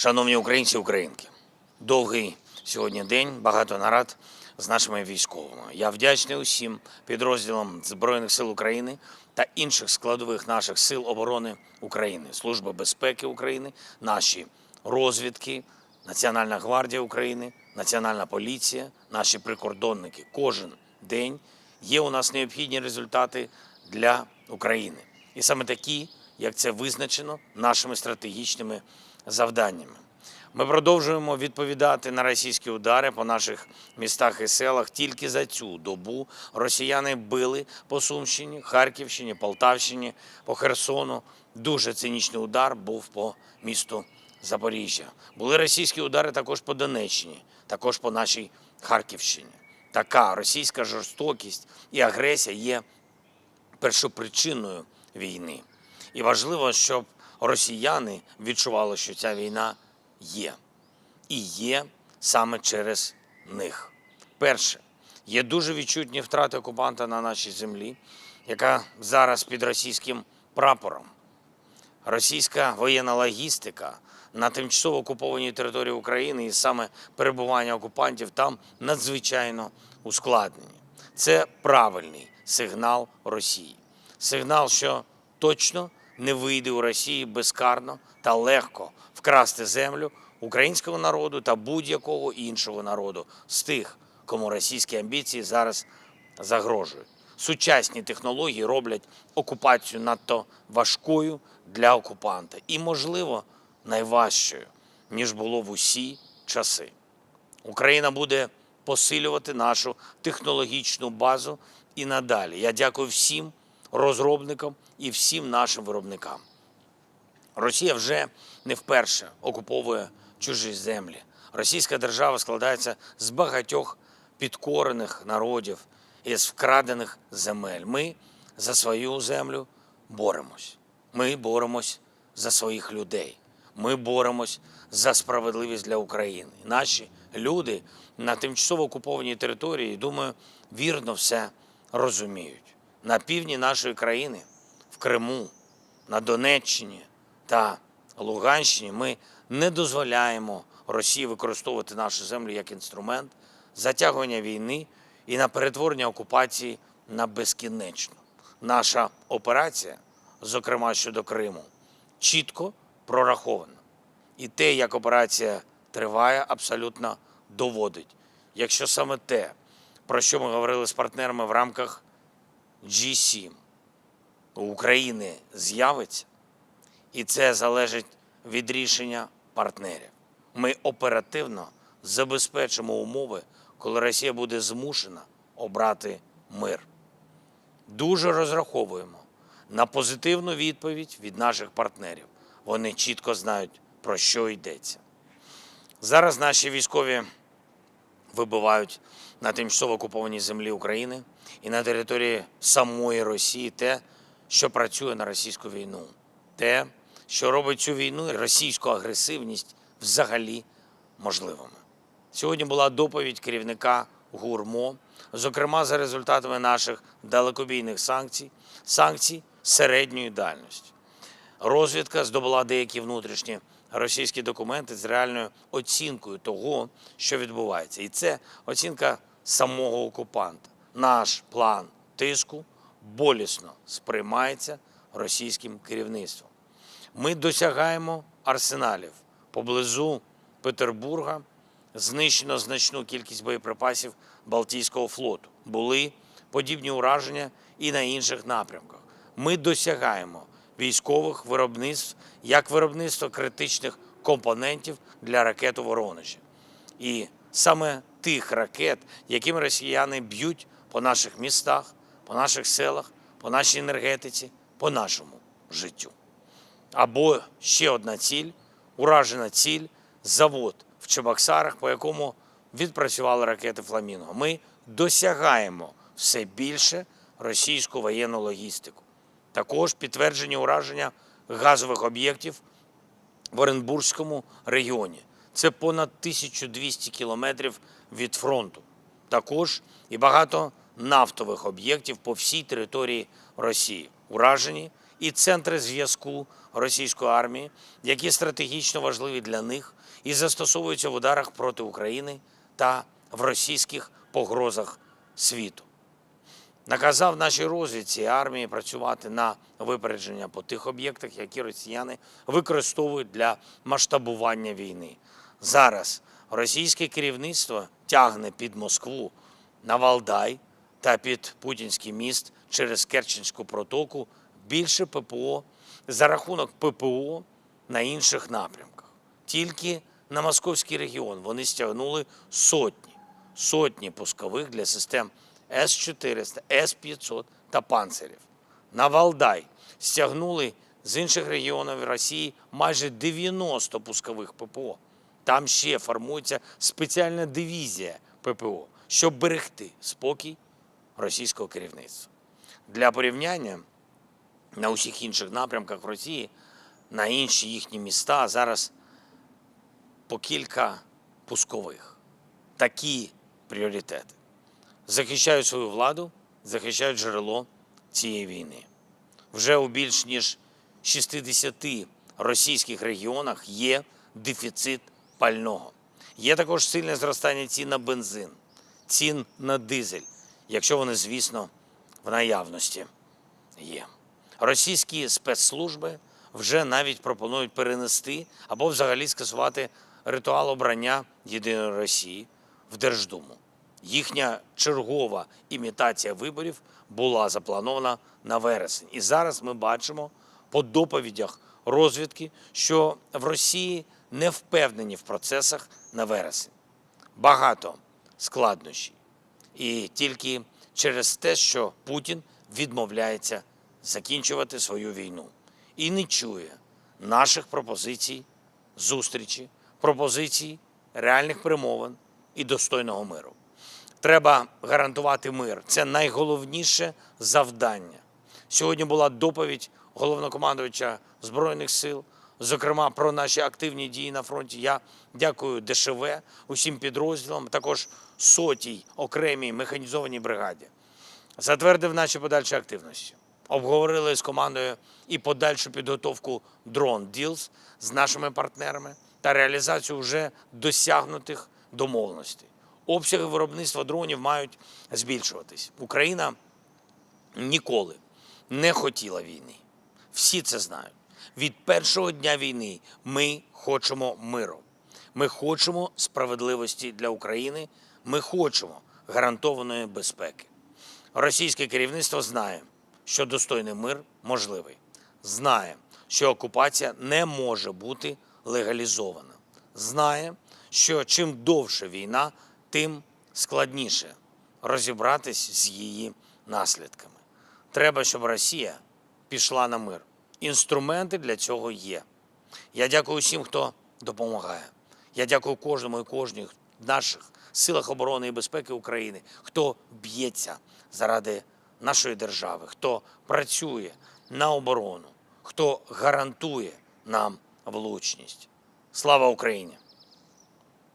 Шановні українці і українки, довгий сьогодні день, багато нарад з нашими військовими. Я вдячний усім підрозділам Збройних сил України та інших складових наших сил оборони України, Служби безпеки України, наші розвідки, Національна гвардія України, Національна поліція, наші прикордонники. Кожен день є у нас необхідні результати для України. І саме такі, як це визначено нашими стратегічними завданнями. Ми продовжуємо відповідати на російські удари по наших містах і селах. Тільки за цю добу росіяни били по Сумщині, Харківщині, Полтавщині, по Херсону. Дуже цинічний удар був по місту Запоріжжя. Були російські удари також по Донеччині, також по нашій Харківщині. Така російська жорстокість і агресія є першопричиною війни. І важливо, щоб росіяни відчували, що ця війна є. І є саме через них. Перше, є дуже відчутні втрати окупанта на нашій землі, яка зараз під російським прапором. Російська воєнна логістика на тимчасово окупованій території України і саме перебування окупантів там надзвичайно ускладнені. Це правильний сигнал Росії. Сигнал, що точно не вийде у Росії безкарно та легко вкрасти землю українського народу та будь-якого іншого народу з тих, кому російські амбіції зараз загрожують. Сучасні технології роблять окупацію надто важкою для окупанта і, можливо, найважчою, ніж було в усі часи. Україна буде посилювати нашу технологічну базу і надалі. Я дякую всім розробникам і всім нашим виробникам. Росія вже не вперше окуповує чужі землі. Російська держава складається з багатьох підкорених народів і з вкрадених земель. Ми за свою землю боремось. Ми боремось за своїх людей. Ми боремось за справедливість для України. Наші люди на тимчасово окупованій території, думаю, вірно все розуміють. На півдні нашої країни, в Криму, на Донеччині та Луганщині ми не дозволяємо Росії використовувати нашу землю як інструмент затягування війни і на перетворення окупації на безкінечну. Наша операція, зокрема щодо Криму, чітко прорахована. І те, як операція триває, абсолютно доводить. Якщо саме те, про що ми говорили з партнерами в рамках G7, у України з'явиться, і це залежить від рішення партнерів. Ми оперативно забезпечимо умови, коли Росія буде змушена обрати мир. Дуже розраховуємо на позитивну відповідь від наших партнерів. Вони чітко знають, про що йдеться. Зараз наші військові вибивають на тимчасово окупованій землі України і на території самої Росії те, що працює на російську війну. Те, що робить цю війну і російську агресивність взагалі можливими. Сьогодні була доповідь керівника ГУРМО, зокрема за результатами наших далекобійних санкцій середньої дальності. Розвідка здобула деякі внутрішні російські документи з реальною оцінкою того, що відбувається. І це оцінка самого окупанта. Наш план тиску болісно сприймається російським керівництвом. Ми досягаємо арсеналів. Поблизу Петербурга знищено значну кількість боєприпасів Балтійського флоту. Були подібні ураження і на інших напрямках. Ми досягаємо військових виробництв, як виробництво критичних компонентів для ракет у Воронежі. І саме тих ракет, якими росіяни б'ють по наших містах, по наших селах, по нашій енергетиці, по нашому життю. Або ще одна ціль, уражена ціль, завод в Чебоксарах, по якому відпрацювали ракети «Фламінго». Ми досягаємо все більше російську воєнну логістику. Також підтверджені ураження газових об'єктів в Оренбурзькому регіоні. Це понад 1200 кілометрів від фронту. Також і багато нафтових об'єктів по всій території Росії. Уражені і центри зв'язку російської армії, які стратегічно важливі для них і застосовуються в ударах проти України та в російських погрозах світу. Наказав нашій розвідці і армії працювати на випередження по тих об'єктах, які росіяни використовують для масштабування війни. Зараз російське керівництво тягне під Москву на Валдай та під Путінський міст через Керченську протоку більше ППО за рахунок ППО на інших напрямках. Тільки на Московський регіон вони стягнули сотні пускових для систем С-400, С-500 та панцирів. На Валдай стягнули з інших регіонів Росії майже 90 пускових ППО. Там ще формується спеціальна дивізія ППО, щоб берегти спокій російського керівництва. Для порівняння, на усіх інших напрямках в Росії, на інші їхні міста зараз по кілька пускових. Такі пріоритети. Захищають свою владу, захищають джерело цієї війни. Вже у більш ніж 60 російських регіонах є дефіцит пального. Є також сильне зростання цін на бензин, цін на дизель, якщо вони, звісно, в наявності є. Російські спецслужби вже навіть пропонують перенести або взагалі скасувати ритуал обрання Єдиної Росії в Держдуму. Їхня чергова імітація виборів була запланована на вересень. І зараз ми бачимо по доповідях розвідки, що в Росії не впевнені в процесах на вересень. Багато складнощів. І тільки через те, що Путін відмовляється закінчувати свою війну і не чує наших пропозицій зустрічі, пропозицій реальних перемовин і достойного миру. Треба гарантувати мир. Це найголовніше завдання. Сьогодні була доповідь головнокомандувача Збройних сил, зокрема про наші активні дії на фронті. Я дякую ДШВ, усім підрозділам, також 100-й окремій механізованій бригаді. Затвердив наші подальші активності. Обговорили з командою і подальшу підготовку Drone Deals з нашими партнерами та реалізацію вже досягнутих домовленостей. Обсяги виробництва дронів мають збільшуватись. Україна ніколи не хотіла війни. Всі це знають. Від першого дня війни ми хочемо миру. Ми хочемо справедливості для України. Ми хочемо гарантованої безпеки. Російське керівництво знає, що достойний мир можливий. Знає, що окупація не може бути легалізована. Знає, що чим довше війна, тим складніше розібратись з її наслідками. Треба, щоб Росія пішла на мир. Інструменти для цього є. Я дякую всім, хто допомагає. Я дякую кожному і кожній в наших силах оборони і безпеки України, хто б'ється заради нашої держави, хто працює на оборону, хто гарантує нам влучність. Слава Україні!